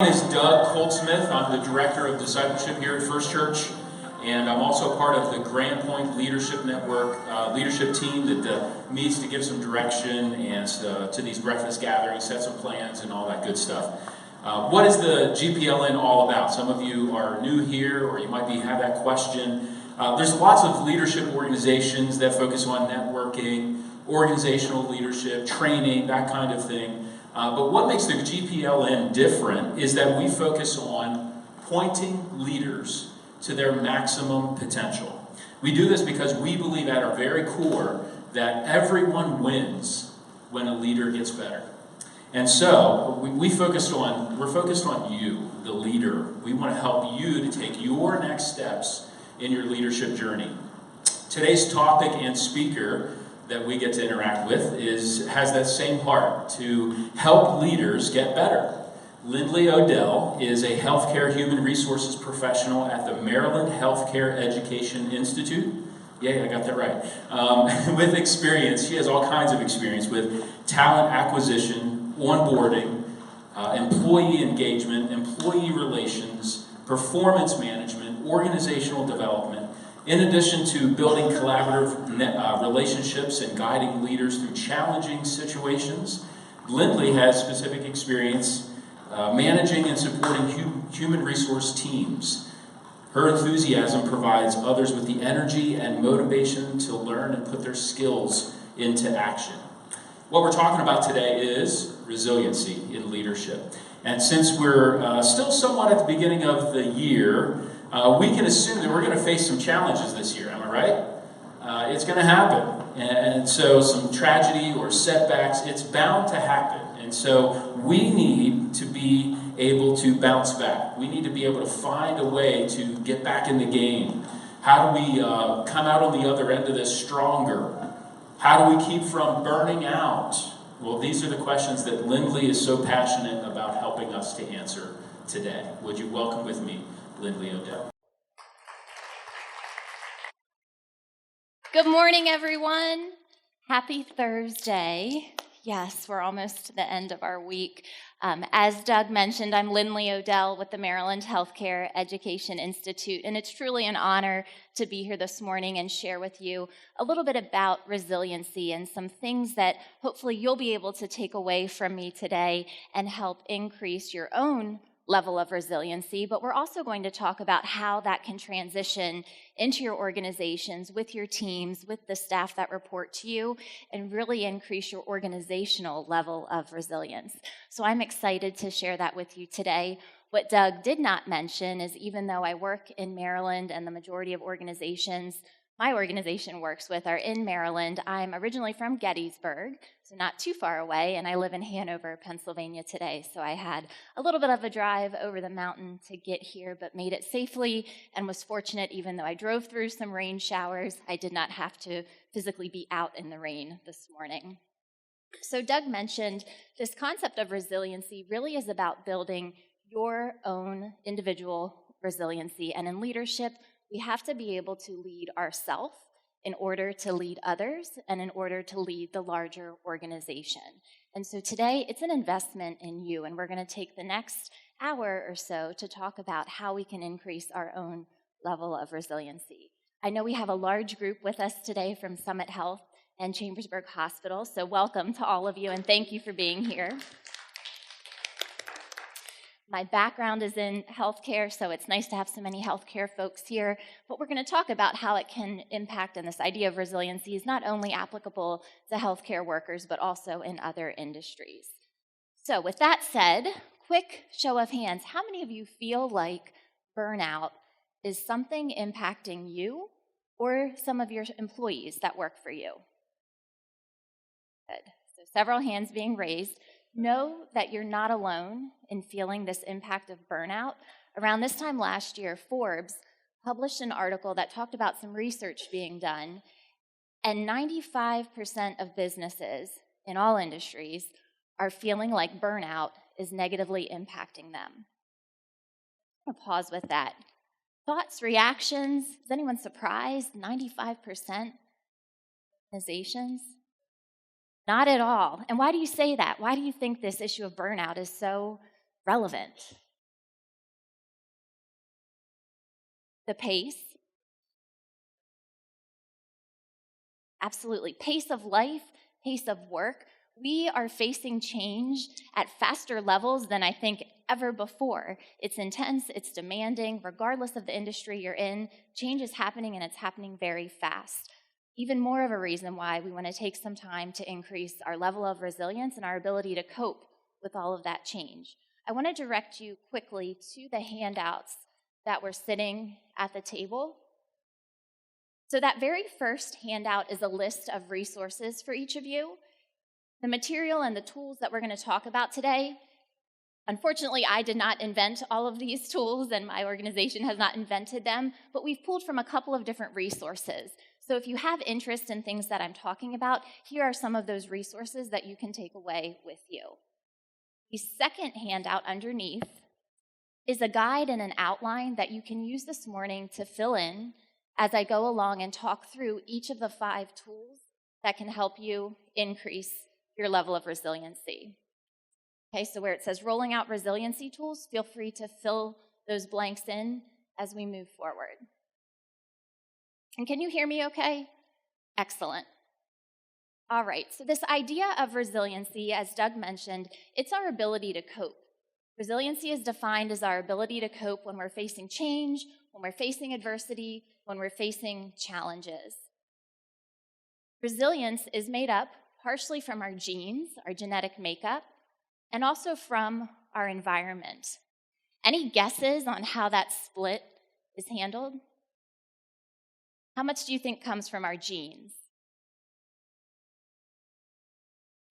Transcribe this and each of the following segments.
My name is Doug Coltsmith. I'm the Director of Discipleship here at First Church, and I'm also part of the Grand Point Leadership Network leadership team that meets to give some direction and to these breakfast gatherings, set some plans, and all that good stuff. What is the Gpln all about? Some of you are new here, or you might have that question. There's lots of leadership organizations that focus on networking, organizational leadership, training, that kind of thing. But what makes the Gpln different is that we focus on pointing leaders to their maximum potential. We do this because we believe at our very core that everyone wins when a leader gets better. And so we're focused on you, the leader. We want to help you to take your next steps in your leadership journey. Today's topic and speaker that we get to interact with has that same heart, to help leaders get better. Lindley Odell is a healthcare human resources professional at the Maryland Healthcare Education Institute. Yeah, I got that right. With experience, she has all kinds of experience with talent acquisition, onboarding, employee engagement, employee relations, performance management, organizational development. In addition to building collaborative relationships and guiding leaders through challenging situations, Lindley has specific experience managing and supporting human resource teams. Her enthusiasm provides others with the energy and motivation to learn and put their skills into action. What we're talking about today is resiliency in leadership. And since we're still somewhat at the beginning of the year, we can assume that we're going to face some challenges this year, am I right? It's going to happen. And so some tragedy or setbacks, it's bound to happen. And so we need to be able to bounce back. We need to be able to find a way to get back in the game. How do we come out on the other end of this stronger? How do we keep from burning out? Well, these are the questions that Lindley is so passionate about helping us to answer today. Would you welcome with me Lindley Odell? Good morning, everyone. Happy Thursday. Yes, we're almost to the end of our week. As Doug mentioned, I'm Lindley Odell with the Maryland Healthcare Education Institute, and it's truly an honor to be here this morning and share with you a little bit about resiliency and some things that hopefully you'll be able to take away from me today and help increase your own level of resiliency. But we're also going to talk about how that can transition into your organizations, with your teams, with the staff that report to you, and really increase your organizational level of resilience. So I'm excited to share that with you today. What Doug did not mention is, even though I work in Maryland and the majority of organizations my organization works with are in Maryland, I'm originally from Gettysburg, so not too far away, and I live in Hanover, Pennsylvania today. So I had a little bit of a drive over the mountain to get here, but made it safely and was fortunate. Even though I drove through some rain showers, I did not have to physically be out in the rain this morning. So Doug mentioned this concept of resiliency really is about building your own individual resiliency, and in leadership, we have to be able to lead ourselves in order to lead others and in order to lead the larger organization. And so today, it's an investment in you, and we're going to take the next hour or so to talk about how we can increase our own level of resiliency. I know we have a large group with us today from Summit Health and Chambersburg Hospital, so welcome to all of you, and thank you for being here. My background is in healthcare, so it's nice to have so many healthcare folks here. But we're going to talk about how it can impact, and this idea of resiliency is not only applicable to healthcare workers, but also in other industries. So with that said, quick show of hands. How many of you feel like burnout is something impacting you or some of your employees that work for you? Good. So several hands being raised. Know that you're not alone in feeling this impact of burnout. Around this time last year, Forbes published an article that talked about some research being done, and 95% of businesses in all industries are feeling like burnout is negatively impacting them. I'm going to pause with that. Thoughts, reactions? Is anyone surprised? 95% organizations? Not at all. And why do you say that? Why do you think this issue of burnout is so relevant? the pace. Absolutely. Pace of life, pace of work. We are facing change at faster levels than I think ever before. It's intense, it's demanding, regardless of the industry you're in. Change is happening, and it's happening very fast. Even more of a reason why we want to take some time to increase our level of resilience and our ability to cope with all of that change. I want to direct you quickly to the handouts that were sitting at the table. So that very first handout is a list of resources for each of you. The material and the tools that we're going to talk about today, unfortunately, I did not invent all of these tools, and my organization has not invented them, but we've pulled from a couple of different resources. So if you have interest in things that I'm talking about, here are some of those resources that you can take away with you. The second handout underneath is a guide and an outline that you can use this morning to fill in as I go along and talk through each of the 5 tools that can help you increase your level of resiliency. Okay, so where it says rolling out resiliency tools, feel free to fill those blanks in as we move forward. And can you hear me okay? Excellent. All right, so this idea of resiliency, as Doug mentioned, it's our ability to cope. Resiliency is defined as our ability to cope when we're facing change, when we're facing adversity, when we're facing challenges. Resilience is made up partially from our genes, our genetic makeup, and also from our environment. Any guesses on how that split is handled? How much do you think comes from our genes?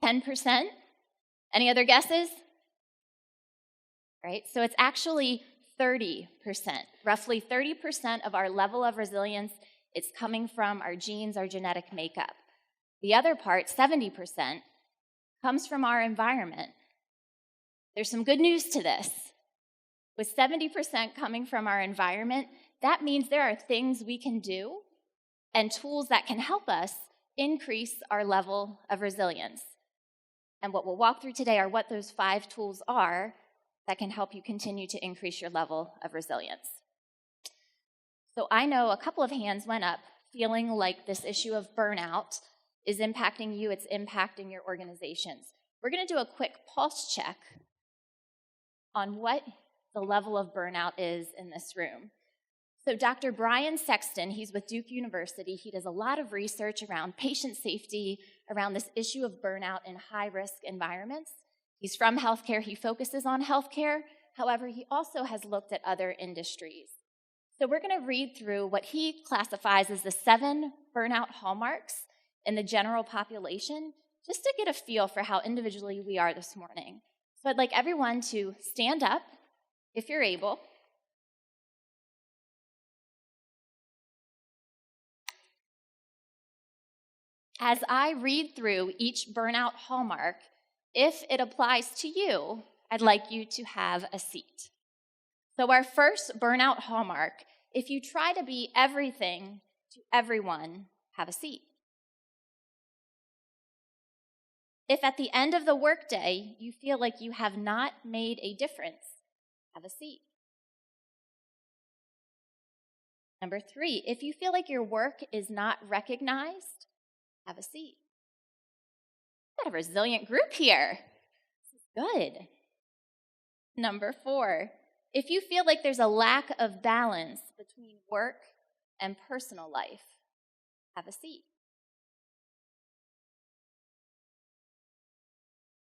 10%? Any other guesses? Right, so it's actually 30%. Roughly 30% of our level of resilience is coming from our genes, our genetic makeup. The other part, 70%, comes from our environment. There's some good news to this. With 70% coming from our environment, that means there are things we can do and tools that can help us increase our level of resilience. And what we'll walk through today are what those 5 tools are that can help you continue to increase your level of resilience. So I know a couple of hands went up feeling like this issue of burnout is impacting you, it's impacting your organizations. We're going to do a quick pulse check on what the level of burnout is in this room. So Dr. Brian Sexton, he's with Duke University. He does a lot of research around patient safety, around this issue of burnout in high-risk environments. He's from healthcare. He focuses on healthcare. However, he also has looked at other industries. So we're going to read through what he classifies as the 7 burnout hallmarks in the general population, just to get a feel for how individually we are this morning. So I'd like everyone to stand up, if you're able. As I read through each burnout hallmark, if it applies to you, I'd like you to have a seat. So our first burnout hallmark, if you try to be everything to everyone, have a seat. If at the end of the workday you feel like you have not made a difference, have a seat. Number 3, if you feel like your work is not recognized, have a seat. We've got a resilient group here. This is good. Number 4, if you feel like there's a lack of balance between work and personal life, have a seat.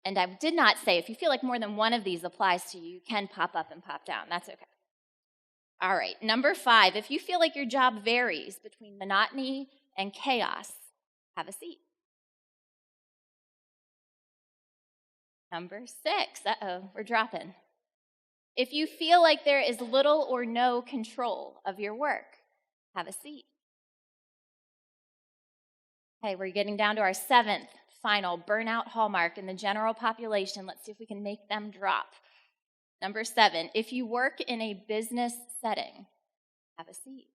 And I did not say, if you feel like more than one of these applies to you, you can pop up and pop down. That's okay. All right, number 5, if you feel like your job varies between monotony and chaos, have a seat. Number 6, we're dropping. If you feel like there is little or no control of your work, have a seat. Okay, we're getting down to our 7th final burnout hallmark in the general population. Let's see if we can make them drop. Number 7, if you work in a business setting, have a seat.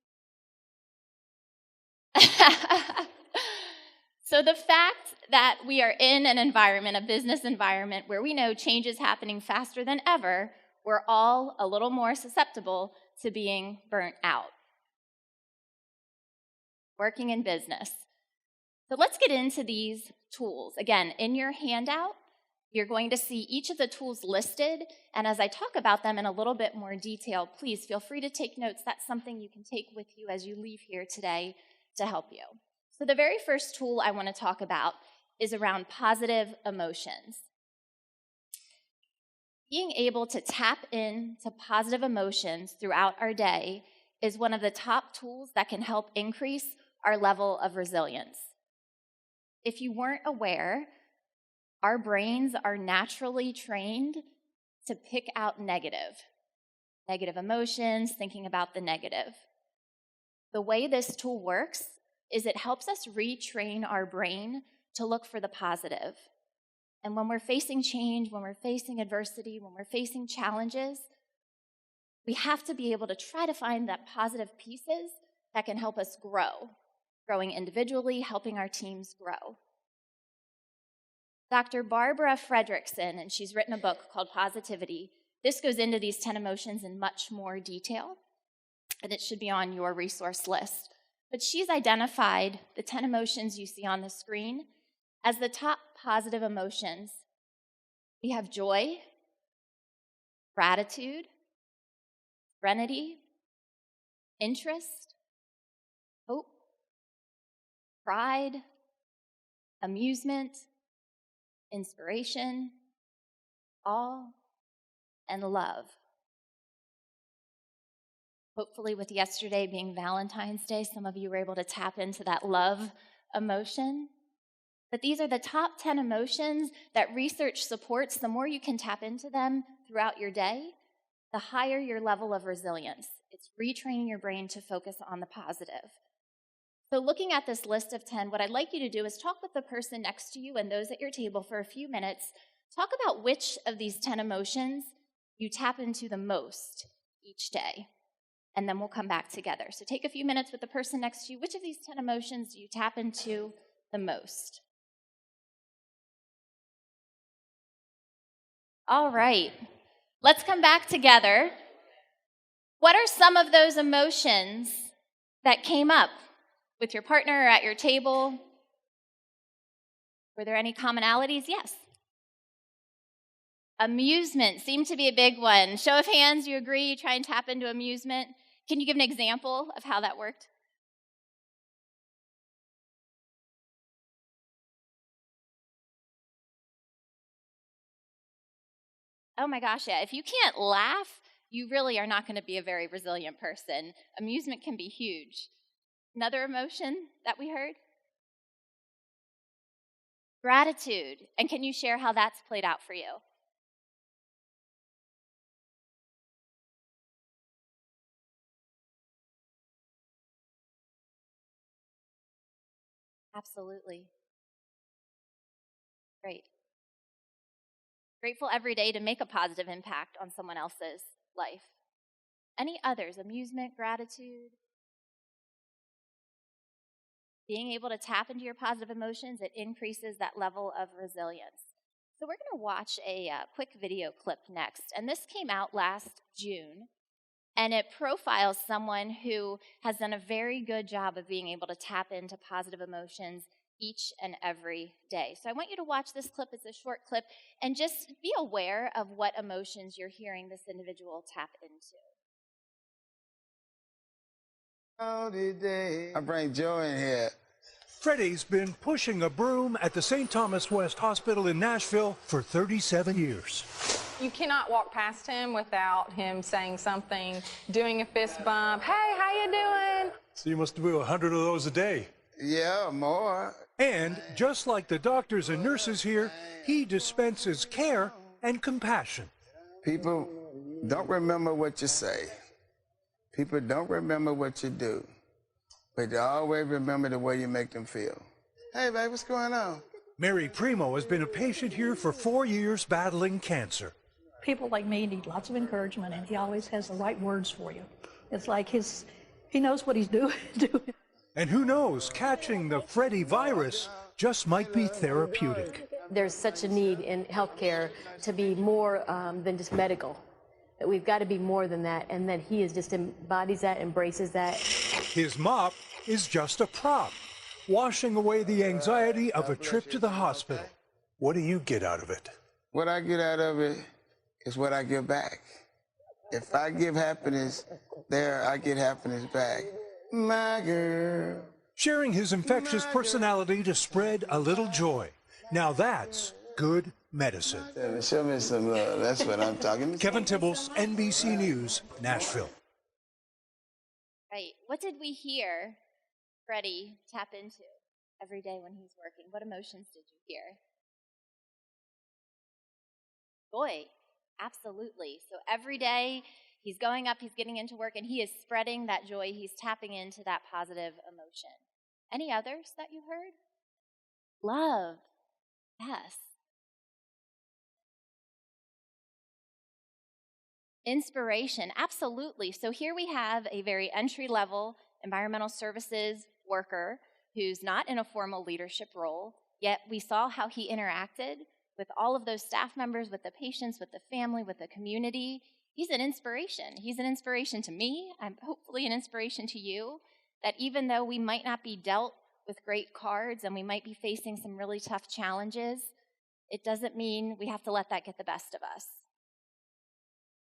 So the fact that we are in an environment, a business environment, where we know change is happening faster than ever, we're all a little more susceptible to being burnt out. working in business. So let's get into these tools. Again, in your handout, you're going to see each of the tools listed, and as I talk about them in a little bit more detail, please feel free to take notes. That's something you can take with you as you leave here today to help you. So the very first tool I want to talk about is around positive emotions. Being able to tap into positive emotions throughout our day is one of the top tools that can help increase our level of resilience. If you weren't aware, our brains are naturally trained to pick out negative emotions, thinking about the negative. The way this tool works is it helps us retrain our brain to look for the positive. And when we're facing change, when we're facing adversity, when we're facing challenges, we have to be able to try to find that positive pieces that can help us grow, growing individually, helping our teams grow. Dr. Barbara Fredrickson, and she's written a book called Positivity. This goes into these 10 emotions in much more detail, and it should be on your resource list. But she's identified the 10 emotions you see on the screen as the top positive emotions. We have joy, gratitude, serenity, interest, hope, pride, amusement, inspiration, awe, and love. Hopefully, with yesterday being Valentine's Day, some of you were able to tap into that love emotion. But these are the top 10 emotions that research supports. The more you can tap into them throughout your day, the higher your level of resilience. It's retraining your brain to focus on the positive. So looking at this list of 10, what I'd like you to do is talk with the person next to you and those at your table for a few minutes. Talk about which of these 10 emotions you tap into the most each day. And then we'll come back together. So take a few minutes with the person next to you. Which of these 10 emotions do you tap into the most? All right, let's come back together. What are some of those emotions that came up with your partner or at your table? Were there any commonalities? Yes. Amusement seemed to be a big one. Show of hands, you agree, you try and tap into amusement. Can you give an example of how that worked? Oh my gosh, yeah. If you can't laugh, you really are not going to be a very resilient person. Amusement can be huge. Another emotion that we heard? Gratitude. And can you share how that's played out for you? Absolutely. Great. Grateful every day to make a positive impact on someone else's life. Any others? Amusement, gratitude? Being able to tap into your positive emotions, it increases that level of resilience. So we're going to watch a quick video clip next. And this came out last June. And it profiles someone who has done a very good job of being able to tap into positive emotions each and every day. So I want you to watch this clip. It's a short clip. And just be aware of what emotions you're hearing this individual tap into. I bring joy in here. Freddie's been pushing a broom at the St. Thomas West Hospital in Nashville for 37 years. You cannot walk past him without him saying something, doing a fist bump. Hey, how you doing? So you must do 100 of those a day. Yeah, more. And just like the doctors and nurses here, he dispenses care and compassion. People don't remember what you say. People don't remember what you do. But they always remember the way you make them feel. Hey, babe, what's going on? Mary Primo has been a patient here for 4 years battling cancer. People like me need lots of encouragement, and he always has the right words for you. It's like he knows what he's doing. And who knows, catching the Freddie virus just might be therapeutic. There's such a need in healthcare to be more than just medical. That we've got to be more than that, and that he is just embodies that, embraces that. His mop is just a prop, washing away the anxiety of a trip to the hospital. What do you get out of it? What I get out of it is what I give back. If I give happiness there, I get happiness back. My girl. Sharing his infectious personality to spread a little joy. Now that's good medicine. Show me some love. That's what I'm talking about. Kevin Tibbles, NBC News, Nashville. Right. What did we hear Freddie tap into every day when he's working? What emotions did you hear? Joy. Absolutely. So every day he's going up, he's getting into work, and he is spreading that joy. He's tapping into that positive emotion. Any others that you heard? Love. Yes. Inspiration. Absolutely. So here we have a very entry-level environmental services worker who's not in a formal leadership role, yet we saw how he interacted with all of those staff members, with the patients, with the family, with the community. He's an inspiration. He's an inspiration to me. I'm hopefully an inspiration to you, that even though we might not be dealt with great cards and we might be facing some really tough challenges, it doesn't mean we have to let that get the best of us.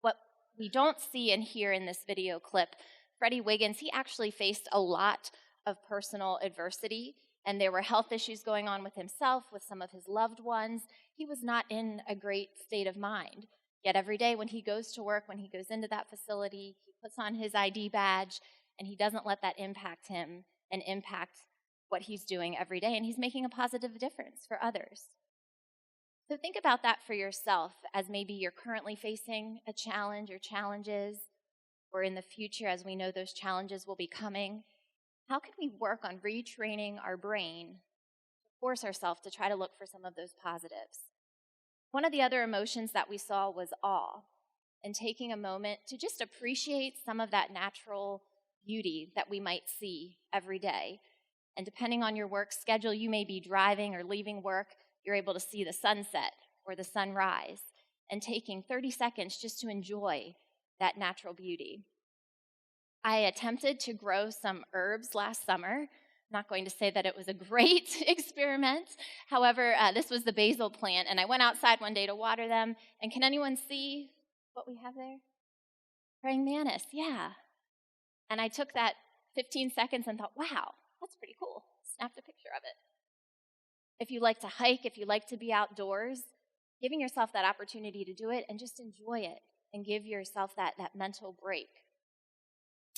What we don't see and hear in this video clip, Freddie Wiggins, he actually faced a lot of personal adversity, and there were health issues going on with himself, with some of his loved ones. He was not in a great state of mind. Yet every day when he goes to work, when he goes into that facility, he puts on his ID badge, and he doesn't let that impact him and impact what he's doing every day, and he's making a positive difference for others. So think about that for yourself, as maybe you're currently facing a challenge or challenges, or in the future, as we know those challenges will be coming. How can we work on retraining our brain to force ourselves to try to look for some of those positives? One of the other emotions that we saw was awe, and taking a moment to just appreciate some of that natural beauty that we might see every day. And depending on your work schedule, you may be driving or leaving work, you're able to see the sunset or the sunrise, and taking 30 seconds just to enjoy that natural beauty. I attempted to grow some herbs last summer. I'm not going to say that it was a great experiment. However, this was the basil plant, and I went outside one day to water them. And can anyone see what we have there? Praying mantis, yeah. And I took that 15 seconds and thought, wow, that's pretty cool. Snapped a picture of it. If you like to hike, if you like to be outdoors, giving yourself that opportunity to do it and just enjoy it and give yourself that mental break.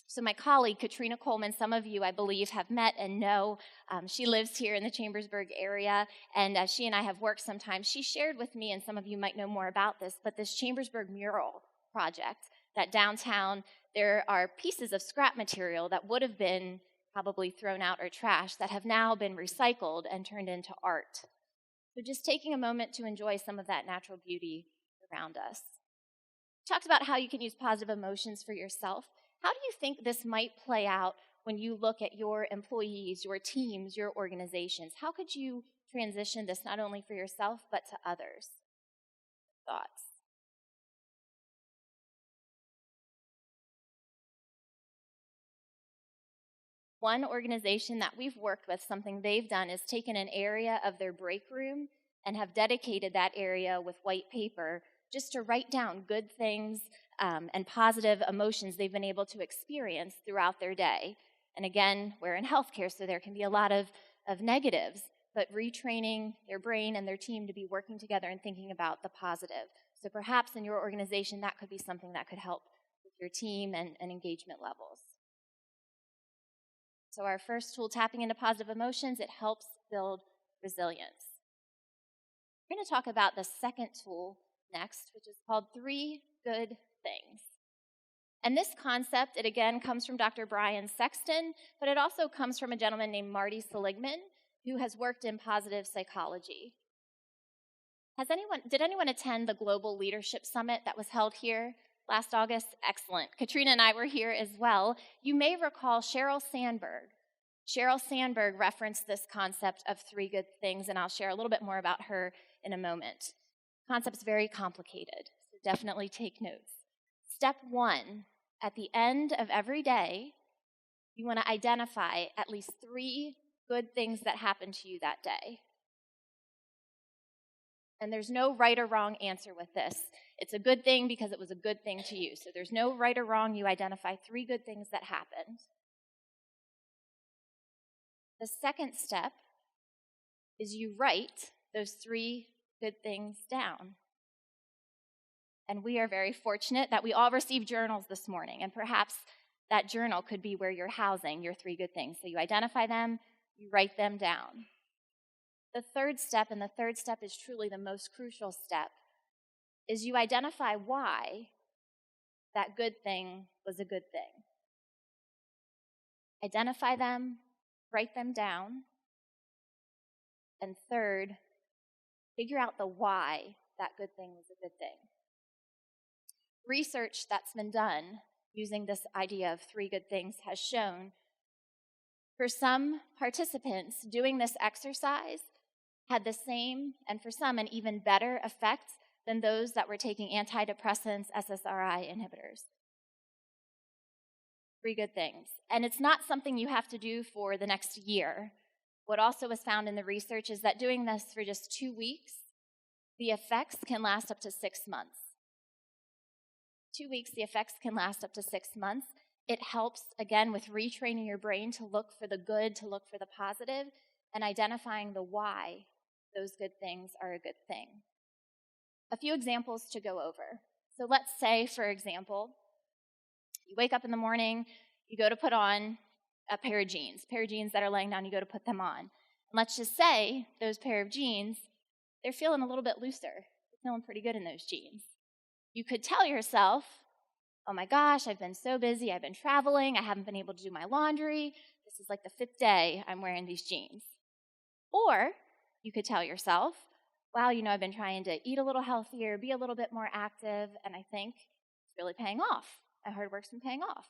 So my colleague, Katrina Coleman, some of you, I believe, have met and know. She lives here in the Chambersburg area, and she and I have worked sometimes. She shared with me, and some of you might know more about this, but this Chambersburg mural project, that downtown, there are pieces of scrap material that would have been probably thrown out or trashed that have now been recycled and turned into art. So just taking a moment to enjoy some of that natural beauty around us. We talked about how you can use positive emotions for yourself. How do you think this might play out when you look at your employees, your teams, your organizations? How could you transition this not only for yourself, but to others? Thoughts? One organization that we've worked with, something they've done is taken an area of their break room and have dedicated that area with white paper just to write down good things and positive emotions they've been able to experience throughout their day. And again, we're in healthcare, so there can be a lot of negatives, but retraining their brain and their team to be working together and thinking about the positive. So perhaps in your organization, that could be something that could help with your team and engagement levels. So our first tool, tapping into positive emotions, it helps build resilience. We're going to talk about the second tool next, which is called 3 Good Things. And this concept, it again comes from Dr. Brian Sexton, but it also comes from a gentleman named Marty Seligman, who has worked in positive psychology. Did anyone attend the Global Leadership Summit that was held here last August? Excellent. Katrina and I were here as well. You may recall Sheryl Sandberg. Sheryl Sandberg referenced this concept of 3 good things, and I'll share a little bit more about her in a moment. The concept's very complicated, so definitely take notes. Step 1, at the end of every day, You want to identify at least 3 good things that happened to you that day. And there's no right or wrong answer with this. It's a good thing because it was a good thing to you. So there's no right or wrong. You identify 3 good things that happened. The second step is you write those 3 good things down. And we are very fortunate that we all received journals this morning. And perhaps that journal could be where you're housing your 3 good things. So you identify them, you write them down. The third step, and the third step is truly the most crucial step, is you identify why that good thing was a good thing. Identify them, write them down. And third, figure out the why that good thing was a good thing. Research that's been done using this idea of 3 good things has shown for some participants doing this exercise had the same, and for some, an even better effect than those that were taking antidepressants, SSRI inhibitors. 3 good things. And it's not something you have to do for the next year. What also was found in the research is that doing this for just 2 weeks, the effects can last up to 6 months. 2 weeks, the effects can last up to 6 months. It helps, again, with retraining your brain to look for the good, to look for the positive, and identifying the why those good things are a good thing. A few examples to go over. So let's say, for example, you wake up in the morning, you go to put on a pair of jeans that are laying down, you go to put them on. And let's just say those pair of jeans, they're feeling a little bit looser. They're feeling pretty good in those jeans. You could tell yourself, oh my gosh, I've been so busy, I've been traveling, I haven't been able to do my laundry. This is like the 5th day I'm wearing these jeans. Or you could tell yourself, wow, I've been trying to eat a little healthier, be a little bit more active, and I think it's really paying off. My hard work's been paying off.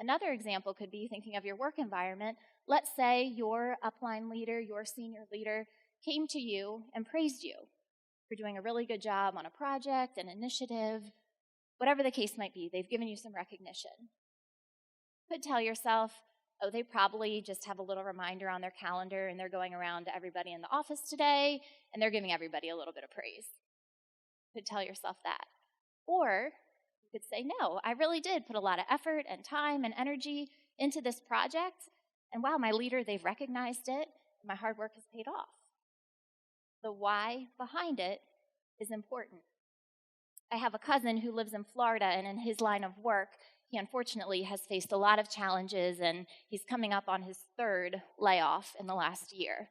Another example could be thinking of your work environment. Let's say your upline leader, your senior leader, came to you and praised you for doing a really good job on a project, an initiative, whatever the case might be. They've given you some recognition. You could tell yourself, oh, they probably just have a little reminder on their calendar and they're going around to everybody in the office today and they're giving everybody a little bit of praise. You could tell yourself that. Or you could say, no, I really did put a lot of effort and time and energy into this project, and wow, my leader, they've recognized it, and my hard work has paid off. The why behind it is important. I have a cousin who lives in Florida, and in his line of work, he unfortunately has faced a lot of challenges, and he's coming up on his 3rd layoff in the last year.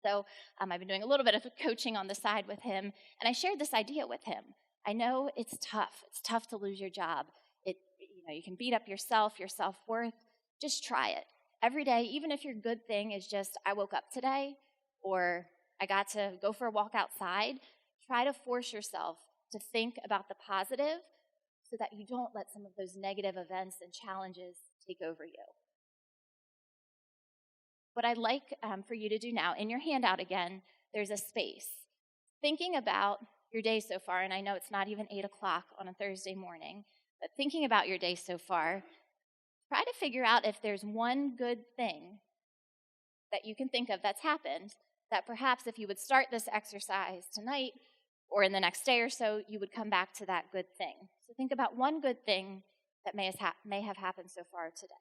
So I've been doing a little bit of coaching on the side with him, and I shared this idea with him. I know it's tough. It's tough to lose your job. You can beat up yourself, your self-worth. Just try it. Every day, even if your good thing is just, I woke up today, or I got to go for a walk outside, try to force yourself to think about the positive so that you don't let some of those negative events and challenges take over you. What I'd like for you to do now, in your handout again, there's a space. Thinking about your day so far, and I know it's not even 8 o'clock on a Thursday morning, but thinking about your day so far, try to figure out if there's one good thing that you can think of that's happened, that perhaps if you would start this exercise tonight or in the next day or so, you would come back to that good thing. So think about one good thing that may have happened so far today.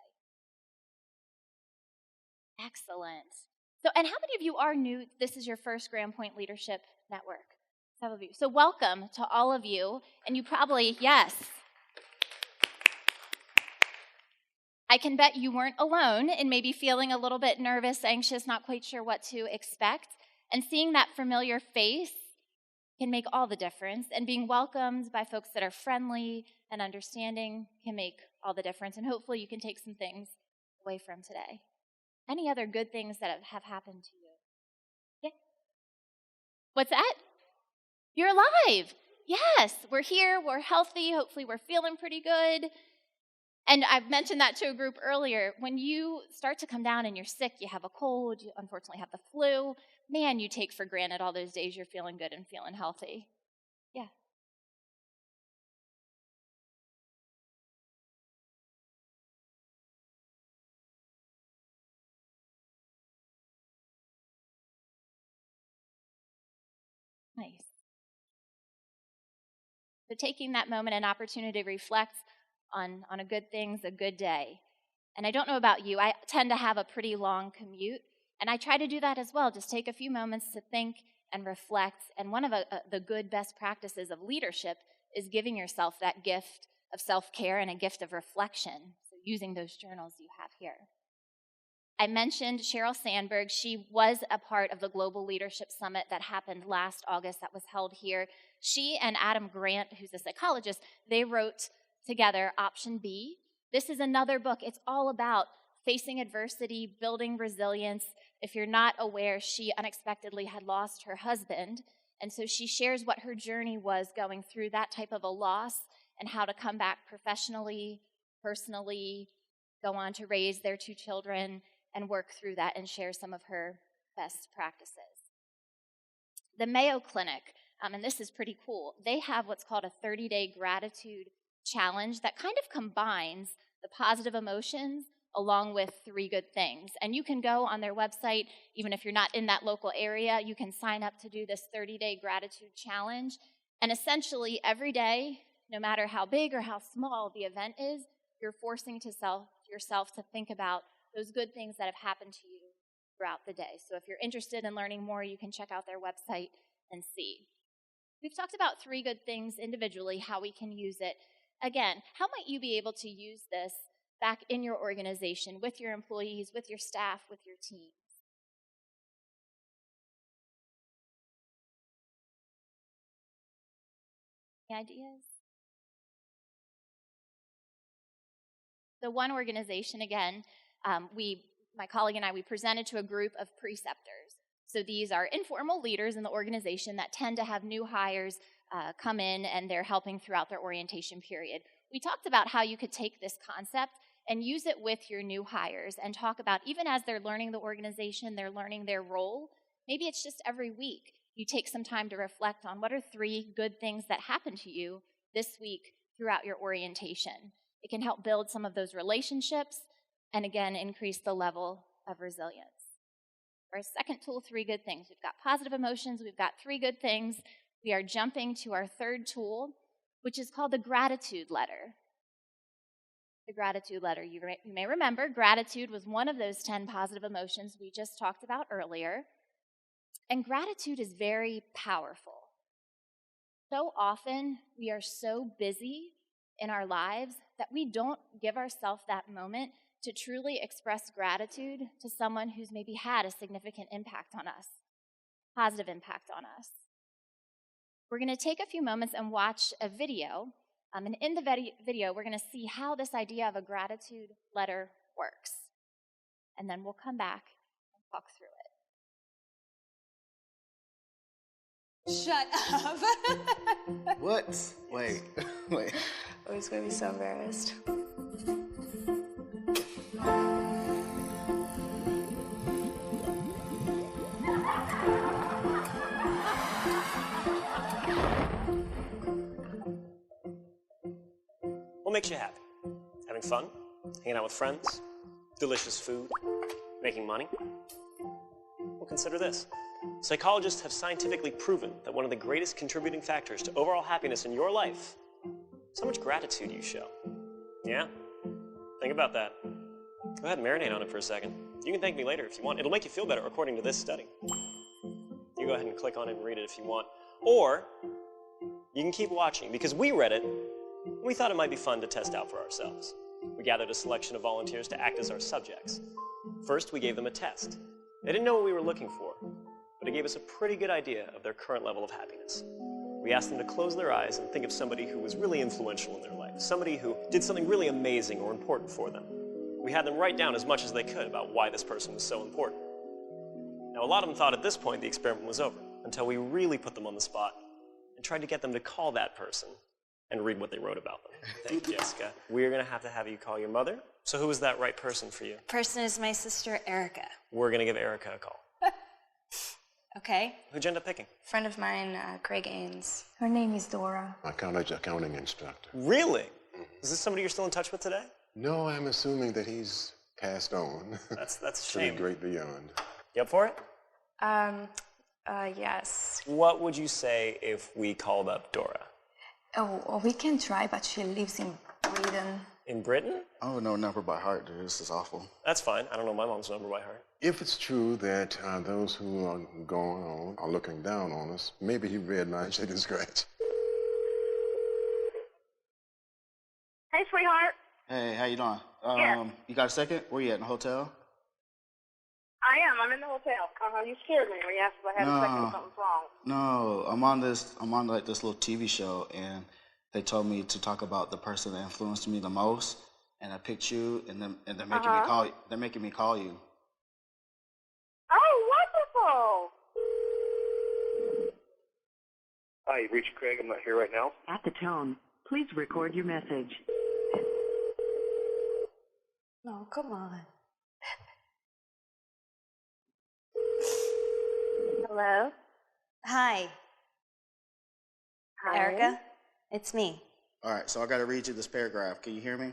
Excellent. So, and how many of you are new? This is your first Grand Point Leadership Network. Some of you. So welcome to all of you. And you probably, yes. I can bet you weren't alone in maybe feeling a little bit nervous, anxious, not quite sure what to expect. And seeing that familiar face can make all the difference. And being welcomed by folks that are friendly and understanding can make all the difference. And hopefully you can take some things away from today. Any other good things that have happened to you? Yeah. What's that? You're alive. Yes, we're here, we're healthy, hopefully we're feeling pretty good. And I've mentioned that to a group earlier. When you start to come down and you're sick, you have a cold, you unfortunately have the flu, man, you take for granted all those days you're feeling good and feeling healthy. Yeah. Nice. So taking that moment and opportunity to reflect on a good things, a good day. And I don't know about you, I tend to have a pretty long commute, and I try to do that as well. Just take a few moments to think and reflect. And one of the good best practices of leadership is giving yourself that gift of self-care and a gift of reflection. So using those journals you have here. I mentioned Sheryl Sandberg. She was a part of the Global Leadership Summit that happened last August that was held here. She and Adam Grant, who's a psychologist, they wrote together Option B. This is another book. It's all about facing adversity, building resilience. If you're not aware, she unexpectedly had lost her husband, and so she shares what her journey was going through that type of a loss and how to come back professionally, personally, go on to raise their 2 children, and work through that and share some of her best practices. The Mayo Clinic, and this is pretty cool, they have what's called a 30-day gratitude challenge that kind of combines the positive emotions along with 3 good things. And you can go on their website, even if you're not in that local area, you can sign up to do this 30-day gratitude challenge. And essentially every day, no matter how big or how small the event is, you're forcing yourself to think about those good things that have happened to you throughout the day. So if you're interested in learning more, you can check out their website and see. We've talked about 3 good things individually, how we can use it. Again, how might you be able to use this back in your organization, with your employees, with your staff, with your teams? Any ideas? So one organization, again, my colleague and I, we presented to a group of preceptors. So these are informal leaders in the organization that tend to have new hires come in, and they're helping throughout their orientation period. We talked about how you could take this concept and use it with your new hires and talk about, even as they're learning the organization, they're learning their role, maybe it's just every week you take some time to reflect on what are 3 good things that happened to you this week throughout your orientation. It can help build some of those relationships and, again, increase the level of resilience. Our second tool, 3 good things. We've got positive emotions. We've got 3 good things. We are jumping to our third tool, which is called the gratitude letter. The gratitude letter. You may remember, gratitude was one of those 10 positive emotions we just talked about earlier. And gratitude is very powerful. So often, we are so busy in our lives that we don't give ourselves that moment to truly express gratitude to someone who's maybe had a significant impact on us, positive impact on us. We're going to take a few moments and watch a video. And in the video, we're going to see how this idea of a gratitude letter works. And then we'll come back and talk through it. Shut up. What? Wait. I was going to be so embarrassed. What makes you happy? Having fun? Hanging out with friends? Delicious food? Making money? Well, consider this. Psychologists have scientifically proven that one of the greatest contributing factors to overall happiness in your life is how much gratitude you show. Yeah? Think about that. Go ahead and marinate on it for a second. You can thank me later if you want. It'll make you feel better according to this study. You go ahead and click on it and read it if you want. Or you can keep watching because we read it and we thought it might be fun to test out for ourselves. We gathered a selection of volunteers to act as our subjects. First, we gave them a test. They didn't know what we were looking for, but it gave us a pretty good idea of their current level of happiness. We asked them to close their eyes and think of somebody who was really influential in their life, somebody who did something really amazing or important for them. We had them write down as much as they could about why this person was so important. Now, a lot of them thought at this point the experiment was over, until we really put them on the spot and tried to get them to call that person and read what they wrote about them. Thank you, Jessica. We're going to have you call your mother. So who is that right person for you? Person is my sister, Erica. We're going to give Erica a call. Okay. Who'd you end up picking? Friend of mine, Craig Ains. Her name is Dora. My college accounting instructor. Really? Is this somebody you're still in touch with today? No, I'm assuming that he's passed on. That's a to shame. the great beyond. You up for it? Yes. What would you say if we called up Dora? Oh, well, we can try, but she lives in Britain. In Britain? I don't know a number by heart, dude. This is awful. That's fine. I don't know my mom's number by heart. If it's true that those who are going on are looking down on us, maybe he read my chicken scratch. Hey, sweetheart. Hey, how you doing? Yeah. You got a second? Where you at, in the hotel? I am. I'm in the hotel. You scared me when you asked if I had a second or something's wrong. No, I'm on like this little TV show, and they told me to talk about the person that influenced me the most, and I picked you, and they're making me call you. They're making me call you. Oh, wonderful! Hi, you've reached Craig. I'm not here right now. At the tone, please record your message. No, come on. Hello? Hi. Hi. Erica? It's me. All right, so I got to read you this paragraph. Can you hear me?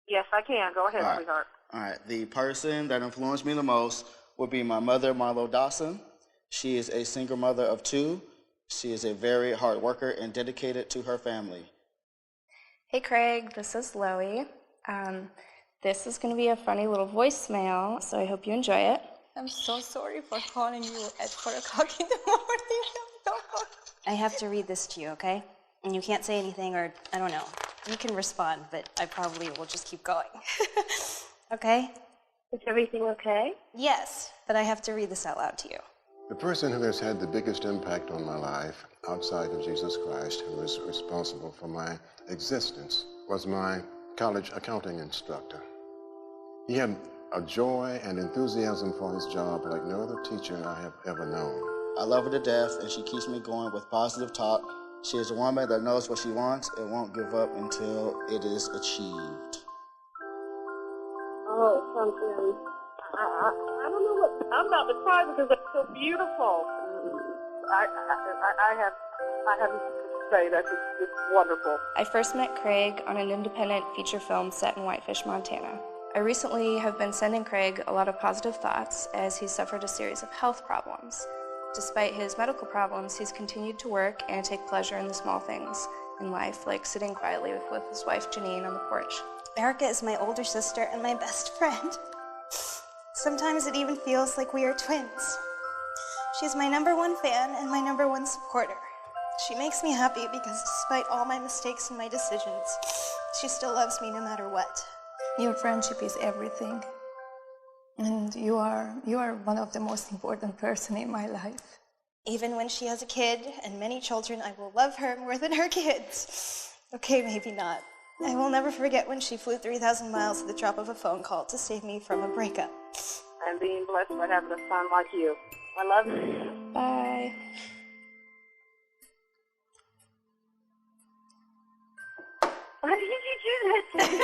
Yes, I can. Go ahead, sweetheart. All right. The person that influenced me the most would be my mother, Marlo Dawson. She is a single mother of 2. She is a very hard worker and dedicated to her family. Hey, Craig. This is Loie. This is going to be a funny little voicemail, so I hope you enjoy it. I'm so sorry for calling you at 4 o'clock in the morning. I have to read this to you, okay? And you can't say anything, or I don't know. You can respond, but I probably will just keep going. Okay? Is everything okay? Yes, but I have to read this out loud to you. The person who has had the biggest impact on my life outside of Jesus Christ, who is responsible for my existence, was my college accounting instructor. He had a joy and enthusiasm for his job like no other teacher I have ever known. I love her to death, and she keeps me going with positive talk. She is a woman that knows what she wants and won't give up until it is achieved. Oh, something. I don't know what. I'm about to cry because that's so beautiful. I have to say that it's wonderful. I first met Craig on an independent feature film set in Whitefish, Montana. I recently have been sending Craig a lot of positive thoughts as he suffered a series of health problems. Despite his medical problems, he's continued to work and take pleasure in the small things in life, like sitting quietly with his wife Janine on the porch. Erica is my older sister and my best friend. Sometimes it even feels like we are twins. She's my #1 fan and my #1 supporter. She makes me happy because despite all my mistakes and my decisions, she still loves me no matter what. Your friendship is everything. And you are one of the most important person in my life. Even when she has a kid and many children, I will love her more than her kids. Okay, maybe not. I will never forget when she flew 3,000 miles at the drop of a phone call to save me from a breakup. I'm being blessed by having a son like you. I love you. Bye. Why did you do that to me?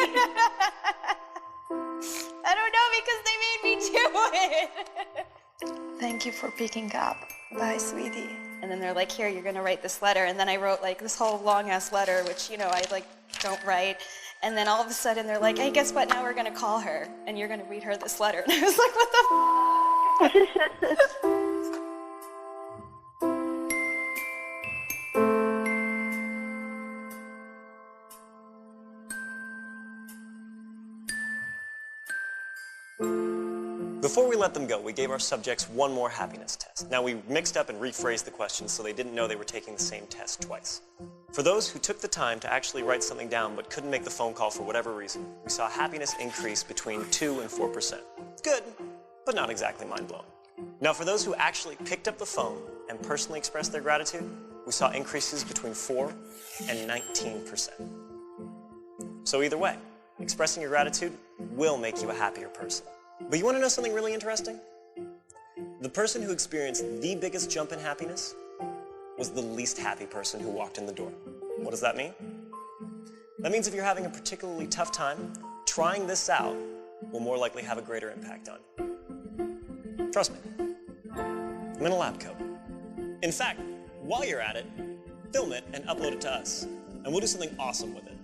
I don't know, because they made me do it. Thank you for picking up. Bye, sweetie. And then they're like, here, you're gonna write this letter. And then I wrote like this whole long ass letter, which, I like don't write. And then all of a sudden they're like, hey, guess what? Now we're gonna call her and you're gonna read her this letter. And I was like, what the f? Before we let them go, we gave our subjects one more happiness test. Now, we mixed up and rephrased the questions so they didn't know they were taking the same test twice. For those who took the time to actually write something down but couldn't make the phone call for whatever reason, we saw happiness increase between 2 and 4%. Good, but not exactly mind-blowing. Now, for those who actually picked up the phone and personally expressed their gratitude, we saw increases between 4 and 19%. So either way, expressing your gratitude will make you a happier person. But you want to know something really interesting? The person who experienced the biggest jump in happiness was the least happy person who walked in the door. What does that mean? That means if you're having a particularly tough time, trying this out will more likely have a greater impact on you. Trust me, I'm in a lab coat. In fact, while you're at it, film it and upload it to us, and we'll do something awesome with it.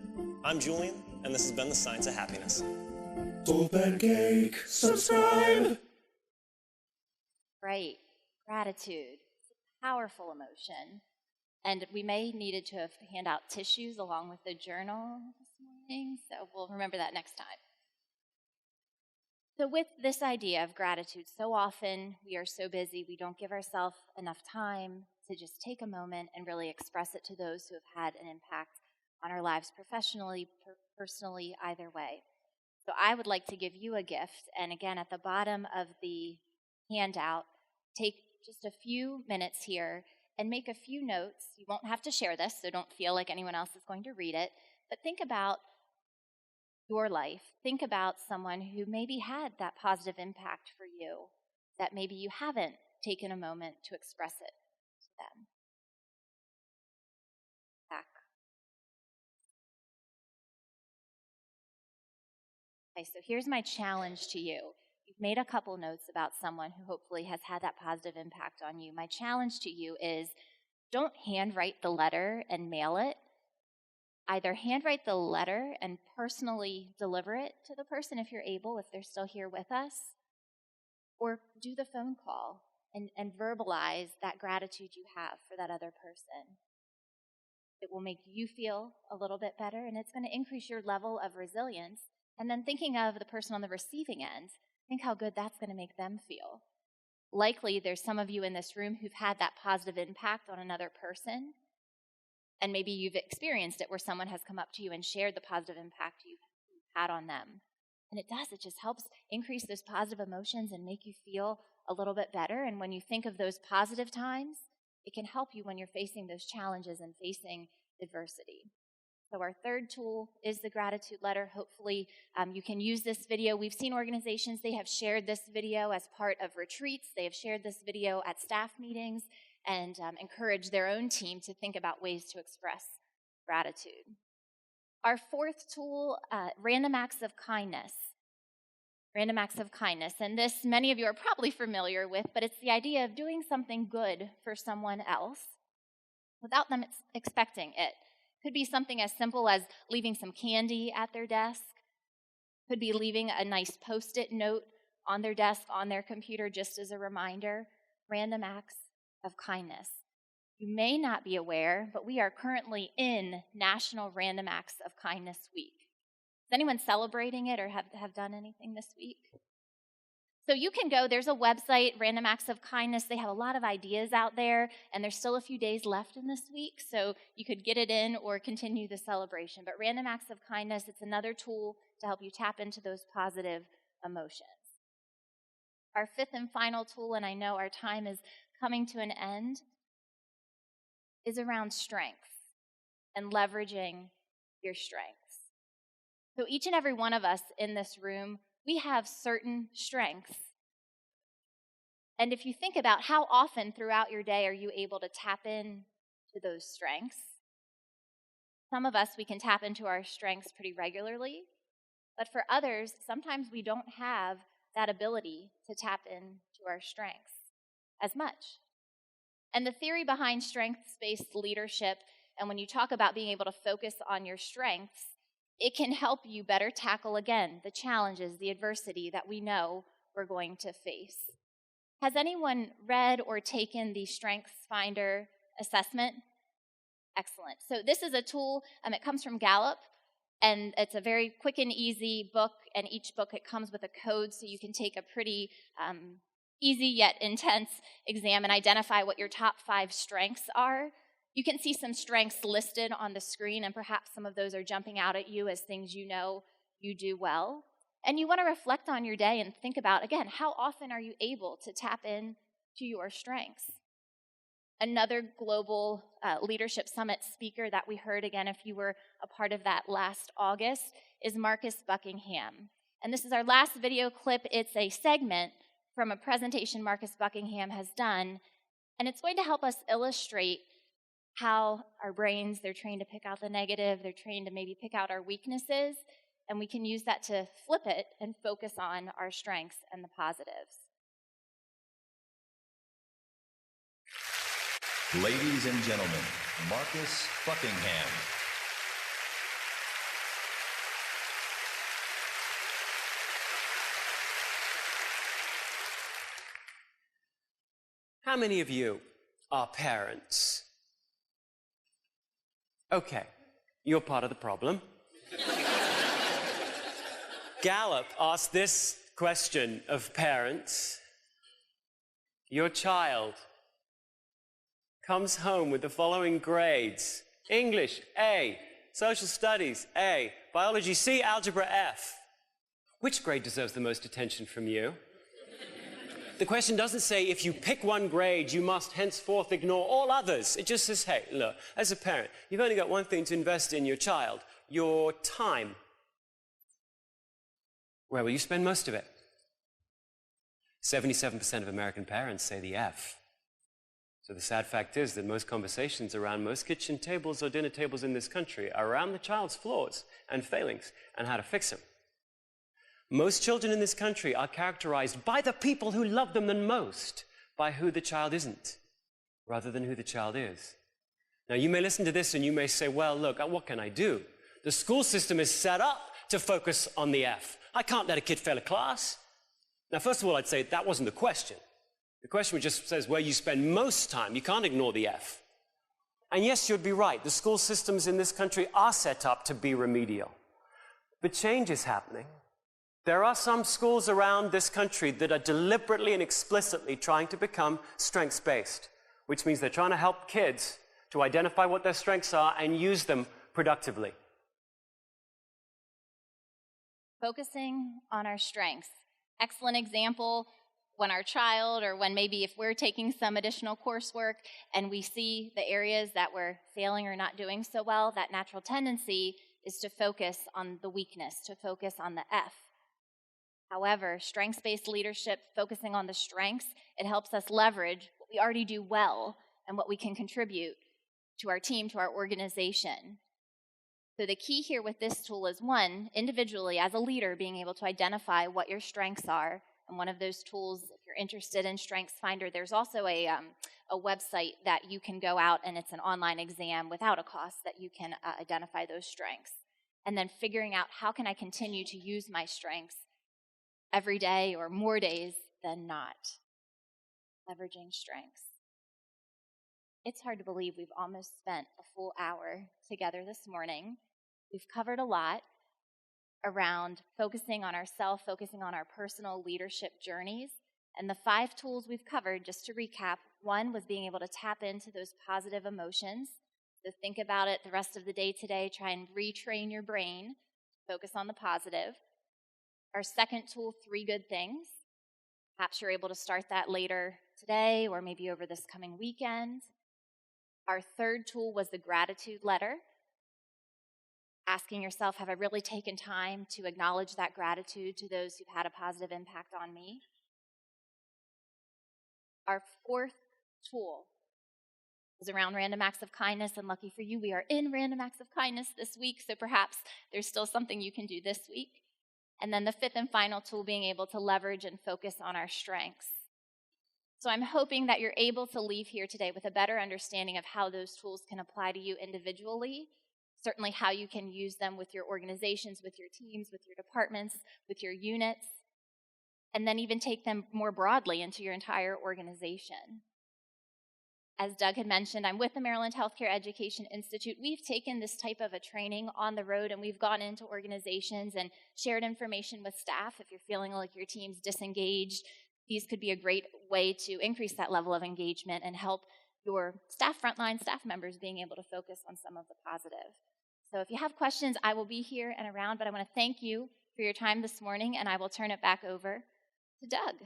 I'm Julian, and this has been The Science of Happiness. Soul Pancake, subscribe. Great. Gratitude. It's a powerful emotion. And we may needed to have hand out tissues along with the journal this morning, so we'll remember that next time. So with this idea of gratitude, so often we are so busy, we don't give ourselves enough time to just take a moment and really express it to those who have had an impact on our lives professionally, personally, either way. So I would like to give you a gift, and again, at the bottom of the handout, take just a few minutes here and make a few notes. You won't have to share this, so don't feel like anyone else is going to read it, but think about your life. Think about someone who maybe had that positive impact for you, that maybe you haven't taken a moment to express it to them. Back. Okay, so here's my challenge to you. You've made a couple notes about someone who hopefully has had that positive impact on you. My challenge to you is don't handwrite the letter and mail it. Either handwrite the letter and personally deliver it to the person if you're able, if they're still here with us, or do the phone call and verbalize that gratitude you have for that other person. It will make you feel a little bit better, and it's going to increase your level of resilience. And then thinking of the person on the receiving end, think how good that's going to make them feel. Likely, there's some of you in this room who've had that positive impact on another person, and maybe you've experienced it where someone has come up to you and shared the positive impact you've had on them. And it just helps increase those positive emotions and make you feel a little bit better. And when you think of those positive times, it can help you when you're facing those challenges and facing adversity. So our third tool is the gratitude letter. Hopefully you can use this video. We've seen organizations, they have shared this video as part of retreats. They have shared this video at staff meetings and encourage their own team to think about ways to express gratitude. Our fourth tool, random acts of kindness. Random acts of kindness. And this, many of you are probably familiar with, but it's the idea of doing something good for someone else without them expecting it. Could be something as simple as leaving some candy at their desk. Could be leaving a nice Post-it note on their desk, on their computer, just as a reminder. Random acts of kindness. You may not be aware, but we are currently in National Random Acts of Kindness Week. Is anyone celebrating it or have done anything this week? So you can go, there's a website, Random Acts of Kindness. They have a lot of ideas out there, and there's still a few days left in this week, so you could get it in or continue the celebration. But Random Acts of Kindness, it's another tool to help you tap into those positive emotions. Our fifth and final tool, and I know our time is coming to an end, is around strength and leveraging your strengths. So each and every one of us in this room, we have certain strengths. And if you think about how often throughout your day are you able to tap in to those strengths, some of us, we can tap into our strengths pretty regularly, but for others, sometimes we don't have that ability to tap into our strengths as much. And the theory behind strengths-based leadership, and when you talk about being able to focus on your strengths, it can help you better tackle, again, the challenges, the adversity that we know we're going to face. Has anyone read or taken the Strengths Finder assessment? Excellent. So this is a tool, it comes from Gallup, and it's a very quick and easy book, and each book, it comes with a code, so you can take a pretty easy yet intense exam and identify what your top 5 strengths are. You can see some strengths listed on the screen, and perhaps some of those are jumping out at you as things you know you do well. And you want to reflect on your day and think about, again, how often are you able to tap in to your strengths? Another global leadership summit speaker that we heard, again, if you were a part of that last August, is Marcus Buckingham. And this is our last video clip. It's a segment from a presentation Marcus Buckingham has done, and it's going to help us illustrate how our brains, they're trained to pick out the negative, they're trained to maybe pick out our weaknesses, and we can use that to flip it and focus on our strengths and the positives. Ladies and gentlemen, Marcus Buckingham. How many of you are parents? Okay, you're part of the problem. Gallup asked this question of parents. Your child comes home with the following grades: English, A; social studies, A; biology, C; algebra, F. Which grade deserves the most attention from you? The question doesn't say if you pick one grade, you must henceforth ignore all others. It just says, hey, look, as a parent, you've only got one thing to invest in your child: your time. Where will you spend most of it? 77% of American parents say the F. So the sad fact is that most conversations around most kitchen tables or dinner tables in this country are around the child's flaws and failings and how to fix them. Most children in this country are characterized by the people who love them the most by who the child isn't, rather than who the child is. Now, you may listen to this and you may say, well, look, what can I do? The school system is set up to focus on the F. I can't let a kid fail a class. Now, first of all, I'd say that wasn't the question. The question just says where you spend most time. You can't ignore the F. And yes, you'd be right. The school systems in this country are set up to be remedial. But change is happening. There are some schools around this country that are deliberately and explicitly trying to become strengths-based, which means they're trying to help kids to identify what their strengths are and use them productively. Focusing on our strengths. Excellent example when our child, or when maybe if we're taking some additional coursework and we see the areas that we're failing or not doing so well, that natural tendency is to focus on the weakness, to focus on the F. However, strengths-based leadership, focusing on the strengths, it helps us leverage what we already do well and what we can contribute to our team, to our organization. So the key here with this tool is, one, individually as a leader, being able to identify what your strengths are. And one of those tools, if you're interested in Strengths Finder, there's also a website that you can go out, and it's an online exam without a cost that you can identify those strengths. And then figuring out, how can I continue to use my strengths every day or more days than not? Leveraging strengths. It's hard to believe we've almost spent a full hour together this morning. We've covered a lot around focusing on ourselves, focusing on our personal leadership journeys. And the 5 tools we've covered, just to recap, 1 was being able to tap into those positive emotions. So think about it the rest of the day today. Try and retrain your brain. Focus on the positive. Our second tool, 3 good things. Perhaps you're able to start that later today or maybe over this coming weekend. Our third tool was the gratitude letter. Asking yourself, have I really taken time to acknowledge that gratitude to those who've had a positive impact on me? Our fourth tool is around random acts of kindness, and lucky for you, we are in random acts of kindness this week, so perhaps there's still something you can do this week. And then the 5th and final tool, being able to leverage and focus on our strengths. So I'm hoping that you're able to leave here today with a better understanding of how those tools can apply to you individually, certainly how you can use them with your organizations, with your teams, with your departments, with your units, and then even take them more broadly into your entire organization. As Doug had mentioned, I'm with the Maryland Healthcare Education Institute. We've taken this type of a training on the road, and we've gone into organizations and shared information with staff. If you're feeling like your team's disengaged, these could be a great way to increase that level of engagement and help your staff, frontline staff members, being able to focus on some of the positive. So if you have questions, I will be here and around, but I want to thank you for your time this morning, and I will turn it back over to Doug.